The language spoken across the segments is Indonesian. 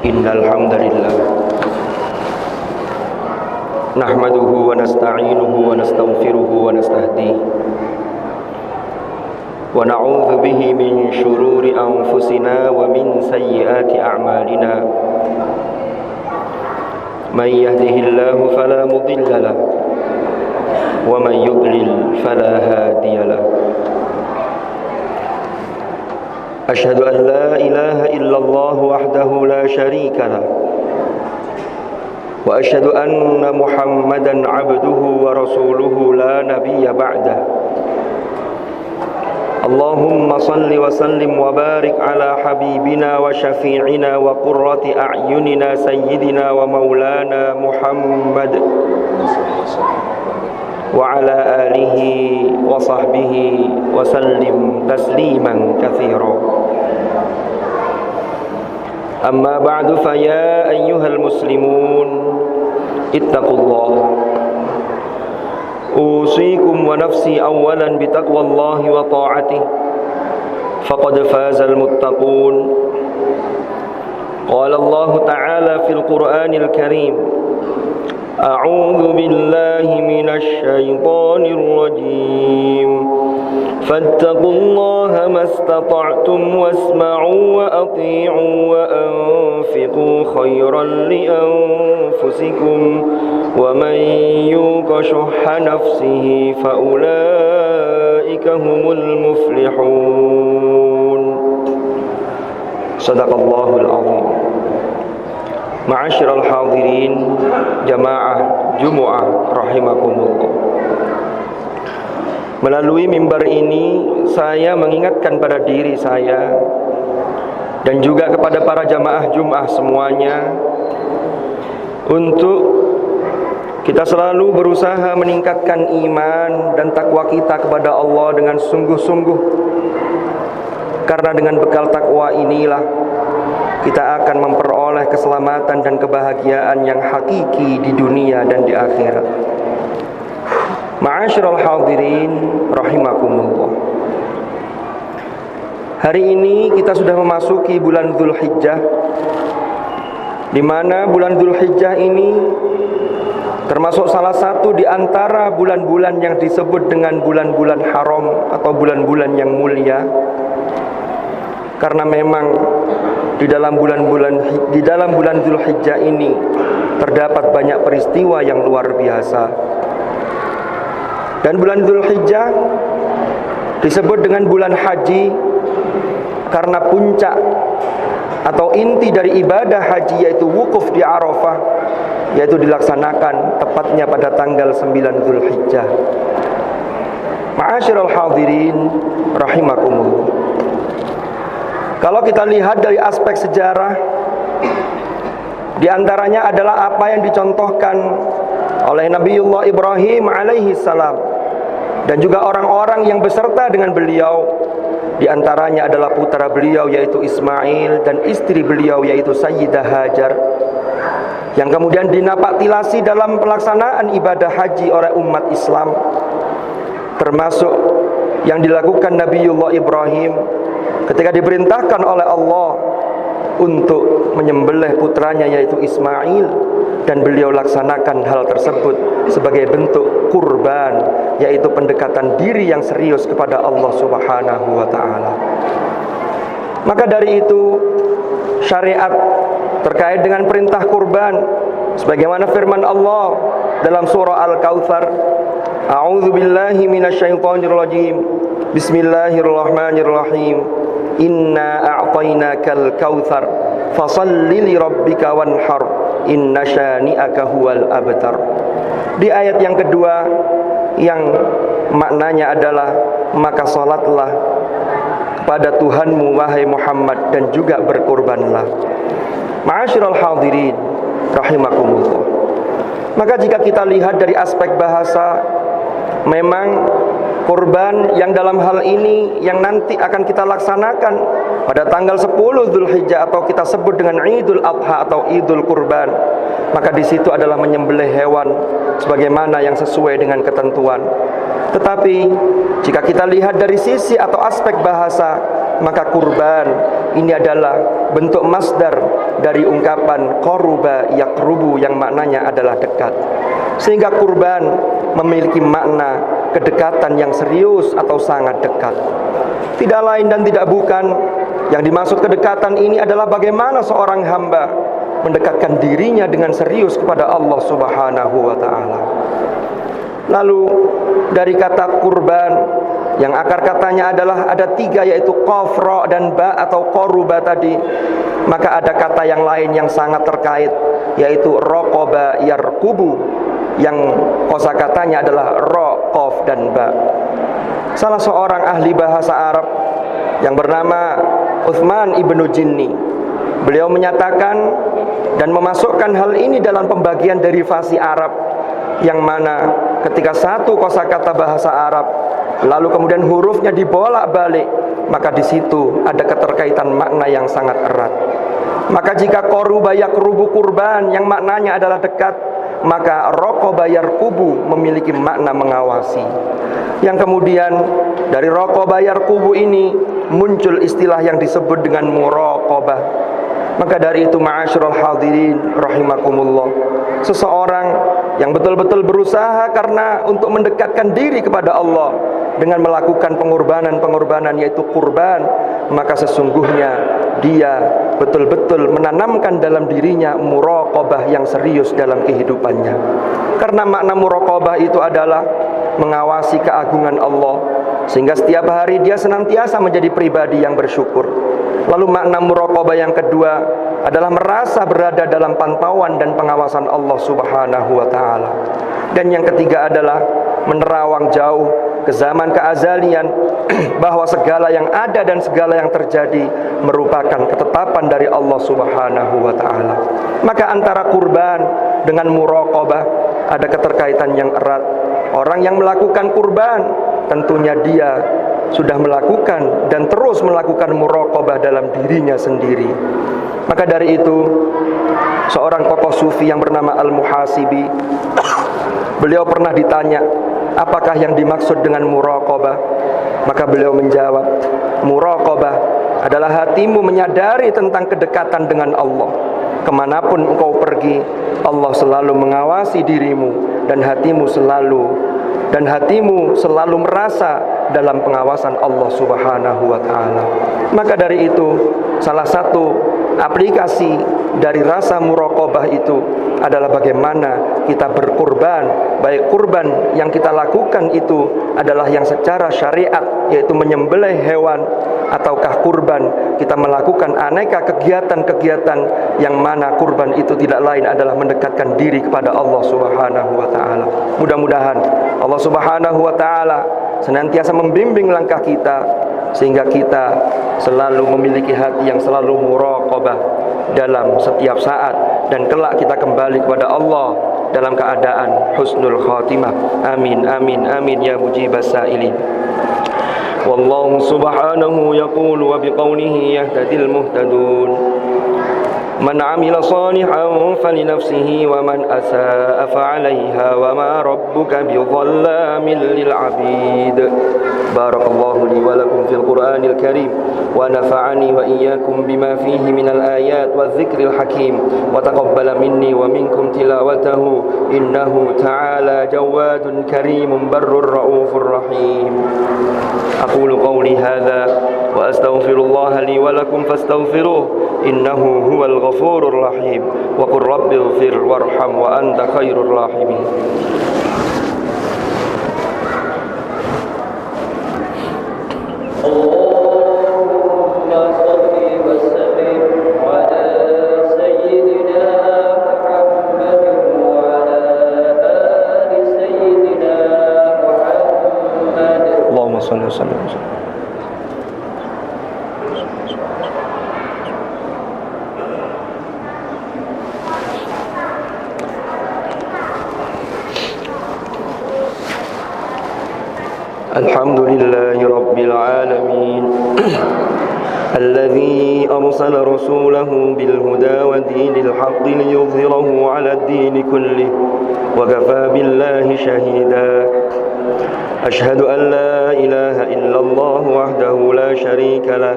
Innal hamdalillah nahmaduhu wa nasta'inuhu wa nastaghfiruhu wa nastahdihi wa na'udzu bihi min shururi anfusina wa min sayyiati a'malina. Man yahdihillahu fala mudilla lahu wa man yudlil fala hadiya lahu. Asyhadu an la ilaha illallah wahdahu la syarika lah wa asyhadu anna Muhammadan abduhu wa rasuluhu la nabiyya ba'dah. Allahumma salli wa sallim wa barik ala habibina wa syafi'ina wa qurrati a'yunina sayyidina wa maulana Muhammad wa ala alihi wa sahbihi wa sallim tasliman katsira. Amma ba'du, fa ya ayyuhal muslimun ittaqullah. Usikum wa nafsi awalan bitaqwallahi wa ta'atihi faqad fazal muttaqun. Qala Allah ta'ala fil Qur'anil Karim: A'udzu billahi minasy syaithanir rajim. Fattaqullaha mastata'tum wasma'u wa athi'u wa anfiqu khairan li anfusikum wa man yuqa shuhha nafsihi fa ulaika humul muflihun. Shadaqallahul azim. Ma'asyiral hadirin jamaah Jumu'ah rahimakumullah. Melalui mimbar ini saya mengingatkan pada diri saya dan juga kepada para jamaah Jum'ah semuanya untuk kita selalu berusaha meningkatkan iman dan takwa kita kepada Allah dengan sungguh-sungguh. Karena dengan bekal takwa inilah kita akan memperoleh keselamatan dan kebahagiaan yang hakiki di dunia dan di akhirat. Ma'asyiral hadirin rahimakumullah. Hari ini kita sudah memasuki bulan Dzulhijjah, di mana bulan Dzulhijjah ini termasuk salah satu di antara bulan-bulan yang disebut dengan bulan-bulan haram atau bulan-bulan yang mulia. Karena memang di dalam bulan Dzulhijjah ini terdapat banyak peristiwa yang luar biasa. Dan bulan Dzulhijjah disebut dengan bulan haji karena puncak atau inti dari ibadah haji yaitu wukuf di Arafah, yaitu dilaksanakan tepatnya pada tanggal 9 Dzulhijjah. Ma'asyiral hadirin rahimakumullah. Kalau kita lihat dari aspek sejarah, di antaranya adalah apa yang dicontohkan oleh Nabiullah Ibrahim alaihi salam dan juga orang-orang yang beserta dengan beliau. Di antaranya adalah putra beliau yaitu Ismail dan istri beliau yaitu Sayyidah Hajar, yang kemudian dinapaktilasi dalam pelaksanaan ibadah haji oleh umat Islam, termasuk yang dilakukan Nabiullah Ibrahim ketika diperintahkan oleh Allah untuk menyembelih putranya yaitu Ismail, dan beliau laksanakan hal tersebut sebagai bentuk kurban, yaitu pendekatan diri yang serius kepada Allah Subhanahu wa ta'ala. Maka dari itu syariat terkait dengan perintah kurban sebagaimana firman Allah dalam surah Al-Kautsar, A'udzu billahi minasyaitonir rajim. Bismillahirrahmanirrahim. Inna a'tainakal kautsar fashalli li rabbika wanhar inna syani'aka huwal abtar. Di ayat yang kedua yang maknanya adalah maka salatlah kepada Tuhanmu wahai Muhammad dan juga berkurbanlah. Ma'asyiral hadirin rahimakumullah. Maka jika kita lihat dari aspek bahasa, memang kurban yang dalam hal ini yang nanti akan kita laksanakan pada tanggal 10 Dzulhijjah atau kita sebut dengan Idul Adha atau Idul Kurban, maka di situ adalah menyembelih hewan sebagaimana yang sesuai dengan ketentuan. Tetapi jika kita lihat dari sisi atau aspek bahasa, maka kurban ini adalah bentuk masdar dari ungkapan qaruba yaqrubu yang maknanya adalah dekat. Sehingga kurban memiliki makna kedekatan yang serius atau sangat dekat. Tidak lain dan tidak bukan, yang dimaksud kedekatan ini adalah bagaimana seorang hamba mendekatkan dirinya dengan serius kepada Allah Subhanahu wa ta'ala. Lalu dari kata kurban yang akar katanya adalah ada 3, yaitu qaf, ra dan ba atau qaruba tadi. Maka ada kata yang lain yang sangat terkait, yaitu raqaba yarqubu, yang kosakatanya adalah ra, qaf dan ba. Salah seorang ahli bahasa Arab yang bernama Uthman ibnu Jinni, beliau menyatakan dan memasukkan hal ini dalam pembagian derivasi Arab, yang mana ketika satu kosakata bahasa Arab lalu kemudian hurufnya dibolak-balik, maka di situ ada keterkaitan makna yang sangat erat. Maka jika qaruba yaqrubu kurban yang maknanya adalah dekat, maka raqaba yarqubu memiliki makna mengawasi. Yang kemudian dari raqaba yarqubu ini muncul istilah yang disebut dengan muraqabah. Maka dari itu ma'asyiral hadirin rahimakumullah, seseorang yang betul-betul berusaha karena untuk mendekatkan diri kepada Allah dengan melakukan pengorbanan-pengorbanan yaitu kurban, maka sesungguhnya dia betul-betul menanamkan dalam dirinya muraqabah yang serius dalam kehidupannya. Karena makna muraqabah itu adalah mengawasi keagungan Allah, sehingga setiap hari dia senantiasa menjadi pribadi yang bersyukur. Lalu makna muraqabah yang kedua adalah merasa berada dalam pantauan dan pengawasan Allah Subhanahu wa ta'ala. Dan yang ketiga adalah menerawang jauh ke zaman keazalian bahwa segala yang ada dan segala yang terjadi merupakan ketetapan dari Allah Subhanahu wa ta'ala. Maka antara kurban dengan muraqabah ada keterkaitan yang erat. Orang yang melakukan kurban tentunya dia sudah melakukan dan terus melakukan muraqabah dalam dirinya sendiri. Maka dari itu seorang tokoh sufi yang bernama Al-Muhasibi, beliau pernah ditanya, apakah yang dimaksud dengan muraqabah? Maka beliau menjawab, muraqabah adalah hatimu menyadari tentang kedekatan dengan Allah. Kemanapun engkau pergi, Allah selalu mengawasi dirimu dan hatimu selalu merasa dalam pengawasan Allah Subhanahu wa ta'ala. Maka dari itu salah satu aplikasi dari rasa muraqabah itu adalah bagaimana kita berkurban. Baik kurban yang kita lakukan itu adalah yang secara syariat, yaitu menyembelih hewan, ataukah kurban kita melakukan aneka kegiatan-kegiatan yang mana kurban itu tidak lain adalah mendekatkan diri kepada Allah Subhanahu wa ta'ala. Mudah-mudahan Allah Subhanahu wa ta'ala senantiasa membimbing langkah kita sehingga kita selalu memiliki hati yang selalu muraqabah dalam setiap saat, dan kelak kita kembali kepada Allah dalam keadaan husnul khatimah. Amin amin amin ya mujibas sa'ilin. Wallahu subhanahu yaqulu wa biqawlihi yahtadil muhtadun. Man amila salihan falinafsihi wa man asaa fa'alaiha wa ma rabbuka bidhallamin lil 'abid. Barakallahu li wa lakum fil Qur'anil Karim wa nafa'ani wa iyyakum bima fihi minal ayat wadh-dhikril hakim wa taqabbala minni wa minkum tilawatahu innahu ta'ala jawadun karimun barrur raufur rahim. Aqulu qawli hadha wa astaghfirullaha li wa lakum fastaghfiruh innahu huwal ghafurur rahim wa qur rabbighfir warham wa anta khairur rahimin. Allahumma salli wa sallim. الحمد لله رب العالمين الذي أرسل رسوله بالهدى ودين الحق ليظهره على الدين كله وكفى بالله شهيدا. أشهد أن لا إله إلا الله وحده لا شريك له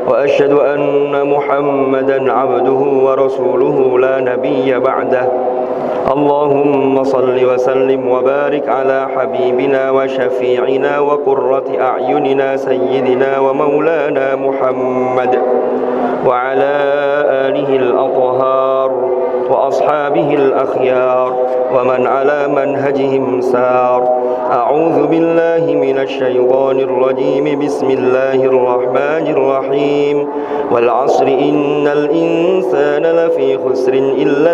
وأشهد أن محمدا عبده ورسوله لا نبي بعده اللهم صل وسلم وبارك على حبيبنا وشفيعنا وقرة أعيننا سيدنا ومولانا محمد وعلى آله الأطهار وأصحابه الأخيار ومن على منهجهم سار. أعوذ بالله من الشيطان الرجيم. بسم الله الرحمن الرحيم. والعصر إن الإنسان لفي خسر إلا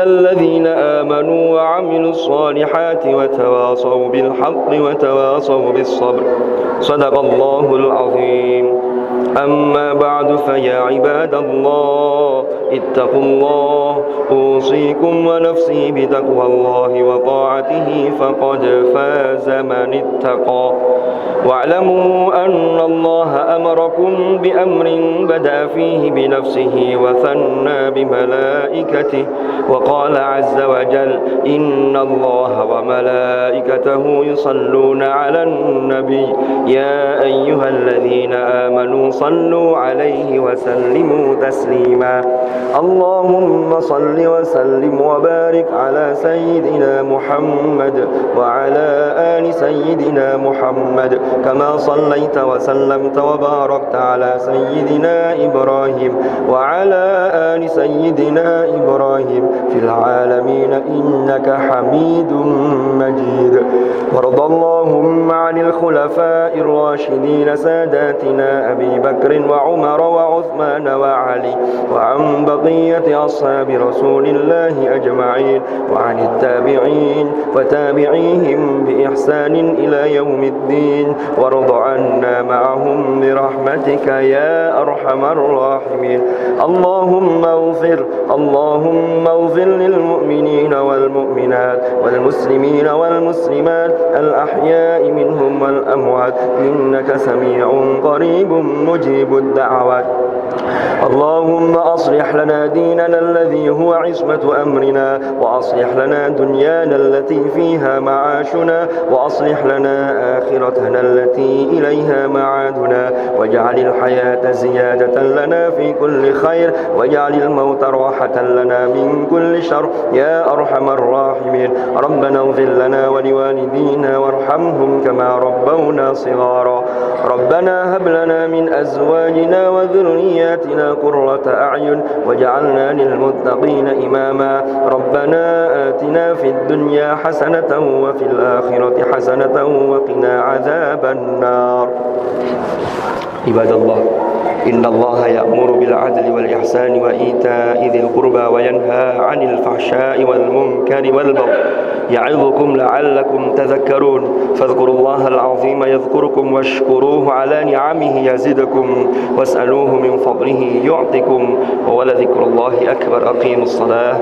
الذين آمنوا وعملوا الصالحات وتواصوا بالحق وتواصوا بالصبر. صدق الله العظيم. أما بعد فيا عباد الله اتقوا الله أوصيكم ونفسي بتقوى الله وطاعته فقد فاز من اتقى. واعلموا أن الله أمركم بأمر بدأ فيه بنفسه وثنى بملائكته وقال عز وجل إن الله وملائكته يصلون على النبي يا أيها الذين آمنوا صلوا عليه وسلموا تسليما. اللهم صل وسلم وبارك على سيدنا محمد وعلى آل سيدنا محمد كما صليت وسلمت وباركت على سيدنا إبراهيم وعلى آل سيدنا إبراهيم في العالمين إنك حميد مجيد. وارض اللهم عن الخلفاء الراشدين ساداتنا أبي بكر وعمر وعثمان وعلي وعن بقية أصحاب رسول الله أجمعين وعن التابعين وتابعيهم بإحسان إلى يوم الدين وارض عنا معهم برحمتك يا أرحم الراحمين. اللهم اغفر للمؤمنين والمؤمنات والمسلمين والمسلمات الأحياء منهم والأموات إنك سميع قريب مجيب الدعوات. اللهم أصلح لنا ديننا الذي هو عصمة أمرنا وأصلح لنا دنيانا التي فيها معاشنا وأصلح لنا آخرتنا التي إليها معادنا واجعل الحياة زيادة لنا في كل خير واجعل الموت راحة لنا من كل شر يا أرحم الراحمين. ربنا اغفر لنا ولوالدينا وارحمهم كما ربونا صغارا. ربنا هب لنا من أزواجنا وذرياتنا قرة أعين واجعلنا للمتقين إماما. ربنا آتنا في الدنيا حسنة وفي الآخرة حسنة وقنا عذاب النار. عباد الله إن الله يأمر بالعدل والإحسان وإيتاء ذي القربى وينهى عن الفحشاء والمنكر والبغي يعظكم لعلكم تذكرون. فاذكروا الله العظيم يذكركم واشكروه على نعمه يزدكم واسألوه من فضله يعطكم ولذكر الله أكبر. أقيموا الصلاة.